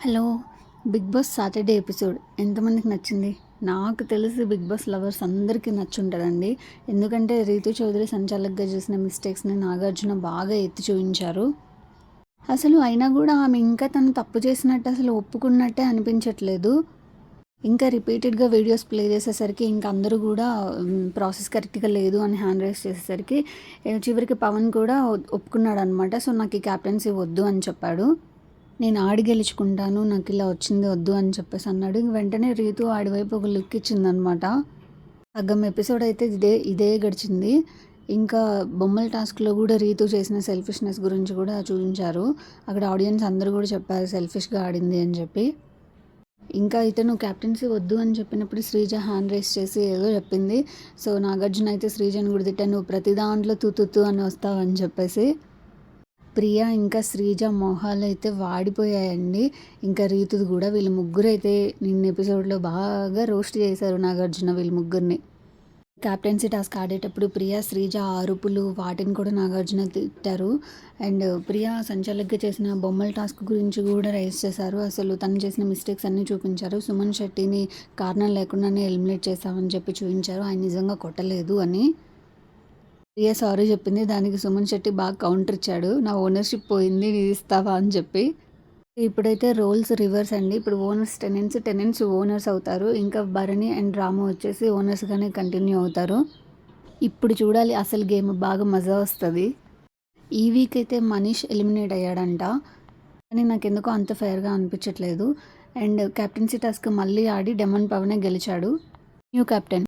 Hello! 'Bigg Boss' Saturday episode ఎంతమందికి నచ్చింది? నాకు తెలిసి 'బిగ్ బాస్' లవర్స్ అందరికీ నచ్చుంటదండి. ఎందుకంటే 'రీతూ చౌదరి' సంచాలకుగా చేసిన మిస్టేక్స్‌ని నాగార్జున బాగా ఎత్తి చూయించారు. అసలు అయినా గూడా ఆమె ఇంకా తను తప్పు చేసినట్టు అసలు ఒప్పుకున్నట్టే అనిపించట్లేదు. ఇంకా రిపీటెడ్‌గా వీడియోస్ ప్లే చేసేసరికి ఇంక అందరూ గూడా ప్రాసెస్ కరెక్ట్‌గా లేదు అని హ్యాండ్ రైజ్ చేసేసరికి చివరికి పవన్ కూడా ఒప్పుకున్నాడనమాట. సో, నాకు ఈ క్యాప్టెన్సీ వద్దు అని చెప్పాడు. నేను ఆడి గెలుచుకుంటాను. నాకిలా వచ్చింది వద్దు అని చెప్పేసి అన్నాడు. వెంటనే రీతు ఆడి వైపు ఒక లుక్ ఇచ్చిందనమాట. సగం ఎపిసోడ్ అయితే ఇదే గడిచింది. ఇంకా బొమ్మల టాస్క్‌లో గూడా రీతు చేసిన సెల్ఫిష్‌నెస్ గురించి కూడా చూయించారు. అక్కడ ఆడియన్స్ అందరూ గూడా చెప్పారు సెల్ఫిష్‌గా ఆడింది అని చెప్పి. ఇంకా ఇతను క్యాప్టెన్సీ వద్దు అని చెప్పినప్పుడు శ్రీజ హ్యాండ్ రైజ్ చేసి ఏదో చెప్పింది. సో, నాగార్జున అయితే శ్రీజని కూడా తిట్టాను. "నువ్వు ప్రతి దాంట్లో తు తు తు అని వస్తావని" చెప్పేసి. ప్రియ ఇంకా శ్రీజ మొహాలైతే వాడిపోయాయండి. ఇంకా రీతుది కూడా. వీళ్ళు ముగ్గురైతే నిన్న ఎపిసోడ్‌లో బాగా రోస్ట్ చేశారు నాగార్జున వీళ్ళు ముగ్గురిని. క్యాప్టెన్సీ టాస్క్ ఆడేటప్పుడు ప్రియ, శ్రీజ అరుపులు వాటిని కూడా నాగార్జున తిట్టారు. అండ్ ప్రియ సంచాలకుగా చేసిన బొమ్మల టాస్క్ గురించి కూడా రైజ్ చేశారు. అసలు తను చేసిన మిస్టేక్స్ అన్నీ చూపించారు. సుమన్ శెట్టిని కారణం లేకుండానే ఎలిమినేట్ చేశామని చెప్పి చూపించారు. ఆయన నిజంగా కొట్టలేదు అని. ప్రియ సారీ చెప్పింది. దానికి సుమన్ శెట్టి బాగా కౌంటర్ ఇచ్చాడు. నా ఓనర్‌షిప్ పోయింది నీది ఇస్తావా అని చెప్పి. ఇప్పుడైతే రోల్స్ రివర్స్ అండి. ఇప్పుడు ఓనర్స్ టెనెంట్స్ ఓనర్స్ అవుతారు. ఇంకా భరణి అండ్ రాము వచ్చేసి ఓనర్స్‌గానే కంటిన్యూ అవుతారు. ఇప్పుడు చూడాలి అసలు గేమ్ బాగా మజా వస్తది. ఈ వీక్ అయితే మనీష్ ఎలిమినేట్ అయ్యాడంట. కానీ నాకెందుకో అంత ఫెయిర్‌గా అనిపించట్లేదు. అండ్ కెప్టెన్సీ టాస్క్ మళ్ళీ ఆడి డెమన్ పవనే గెలిచాడు. New captain.